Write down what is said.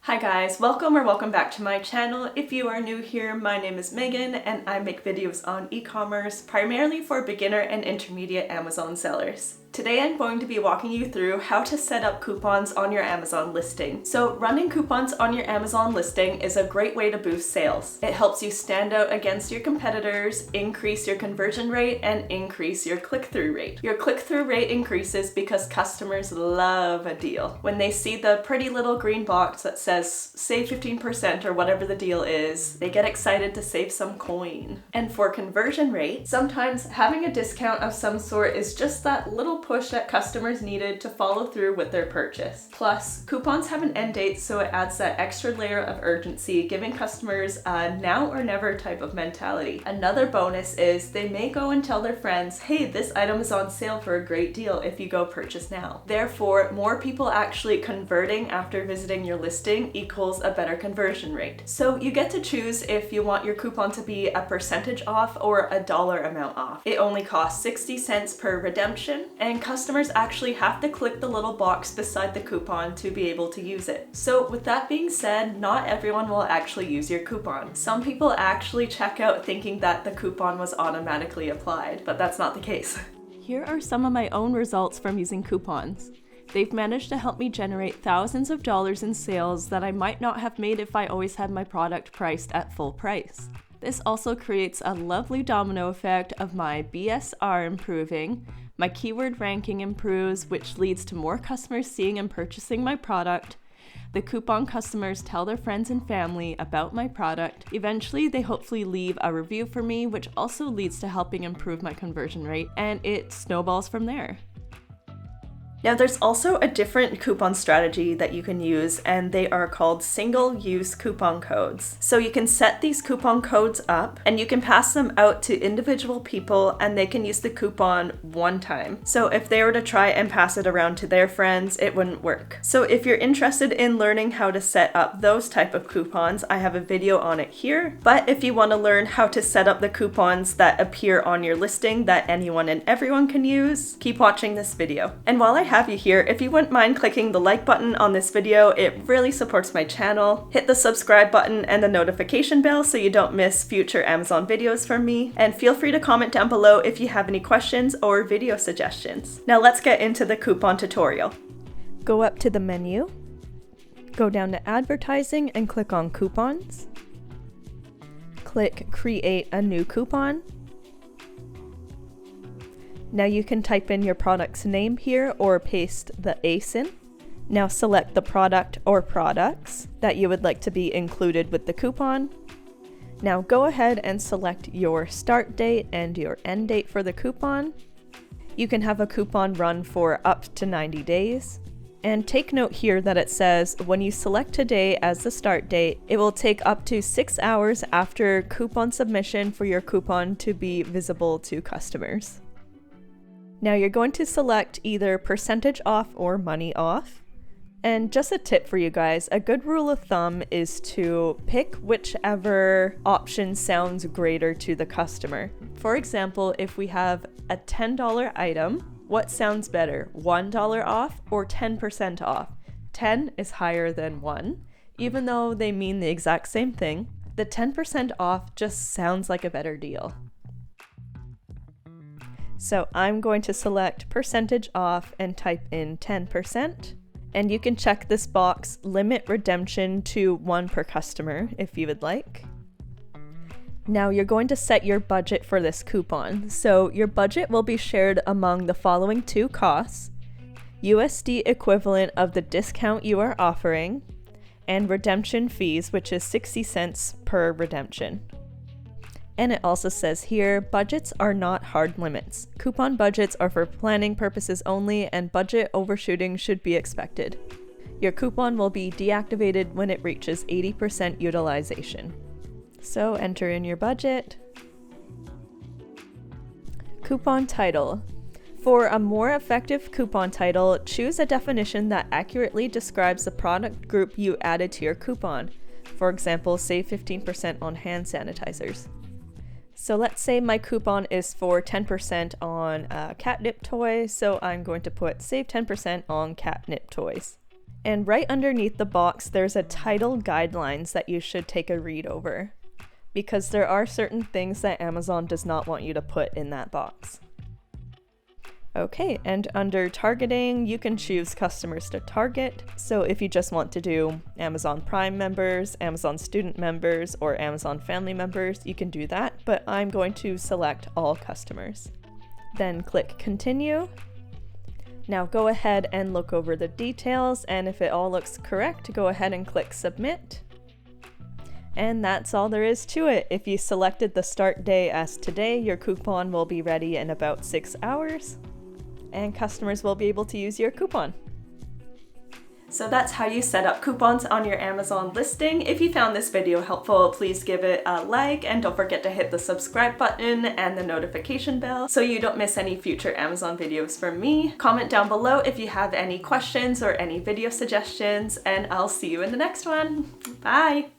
Hi guys, welcome back to my channel. If you are new here, my name is Megan and I make videos on e-commerce, primarily for beginner and intermediate Amazon sellers. Today I'm going to be walking you through how to set up coupons on your Amazon listing. So running coupons on your Amazon listing is a great way to boost sales. It helps you stand out against your competitors, increase your conversion rate, and increase your click-through rate. Your click-through rate increases because customers love a deal. When they see the pretty little green box that says save 15% or whatever the deal is, they get excited to save some coin. And for conversion rate, sometimes having a discount of some sort is just that little push that customers needed to follow through with their purchase. Plus, coupons have an end date, so it adds that extra layer of urgency, giving customers a now or never type of mentality. Another bonus is they may go and tell their friends, hey, this item is on sale for a great deal if you go purchase now. Therefore, more people actually converting after visiting your listing equals a better conversion rate. So you get to choose if you want your coupon to be a percentage off or a dollar amount off. It only costs 60 cents per redemption, and customers actually have to click the little box beside the coupon to be able to use it. So with that being said, not everyone will actually use your coupon. Some people actually check out thinking that the coupon was automatically applied, but that's not the case. Here are some of my own results from using coupons. They've managed to help me generate thousands of dollars in sales that I might not have made if I always had my product priced at full price. This also creates a lovely domino effect of my BSR improving, my keyword ranking improves, which leads to more customers seeing and purchasing my product. The coupon customers tell their friends and family about my product. Eventually, they hopefully leave a review for me, which also leads to helping improve my conversion rate, and it snowballs from there. Now there's also a different coupon strategy that you can use, and they are called single-use coupon codes. So you can set these coupon codes up and you can pass them out to individual people and they can use the coupon one time. So if they were to try and pass it around to their friends, it wouldn't work. So if you're interested in learning how to set up those type of coupons, I have a video on it here. But if you want to learn how to set up the coupons that appear on your listing that anyone and everyone can use, keep watching this video. And while I have you here, if you wouldn't mind clicking the like button on this video, it really supports my channel. Hit the subscribe button and the notification bell so you don't miss future Amazon videos from me. And feel free to comment down below if you have any questions or video suggestions. Now let's get into the coupon tutorial. Go up to the menu, go down to advertising and click on coupons. Click create a new coupon. Now you can type in your product's name here or paste the ASIN. Now select the product or products that you would like to be included with the coupon. Now go ahead and select your start date and your end date for the coupon. You can have a coupon run for up to 90 days. And take note here that it says when you select today as the start date, it will take up to 6 hours after coupon submission for your coupon to be visible to customers. Now you're going to select either percentage off or money off. And just a tip for you guys, a good rule of thumb is to pick whichever option sounds greater to the customer. For example, if we have a $10 item, what sounds better, $1 off or 10% off? 10 is higher than 1, even though they mean the exact same thing. The 10% off just sounds like a better deal. So I'm going to select percentage off and type in 10%. And you can check this box, limit redemption to 1 per customer if you would like. Now you're going to set your budget for this coupon. So your budget will be shared among the following 2 costs: USD equivalent of the discount you are offering, and redemption fees, which is 60 cents per redemption. And it also says here, budgets are not hard limits. Coupon budgets are for planning purposes only, and budget overshooting should be expected. Your coupon will be deactivated when it reaches 80% utilization. So enter in your budget. Coupon title. For a more effective coupon title, choose a definition that accurately describes the product group you added to your coupon. For example, save 15% on hand sanitizers. So let's say my coupon is for 10% on catnip toys, so I'm going to put save 10% on catnip toys. And right underneath the box, there's a title guidelines that you should take a read over, because there are certain things that Amazon does not want you to put in that box. Okay, and under targeting, you can choose customers to target. So if you just want to do Amazon Prime members, Amazon student members, or Amazon family members, you can do that, but I'm going to select all customers. Then click continue. Now go ahead and look over the details, and if it all looks correct, go ahead and click submit. And that's all there is to it. If you selected the start day as today, your coupon will be ready in about 6 hours, and customers will be able to use your coupon. So that's how you set up coupons on your Amazon listing. If you found this video helpful, please give it a like, and don't forget to hit the subscribe button and the notification bell so you don't miss any future Amazon videos from me. Comment down below if you have any questions or any video suggestions, and I'll see you in the next one. Bye!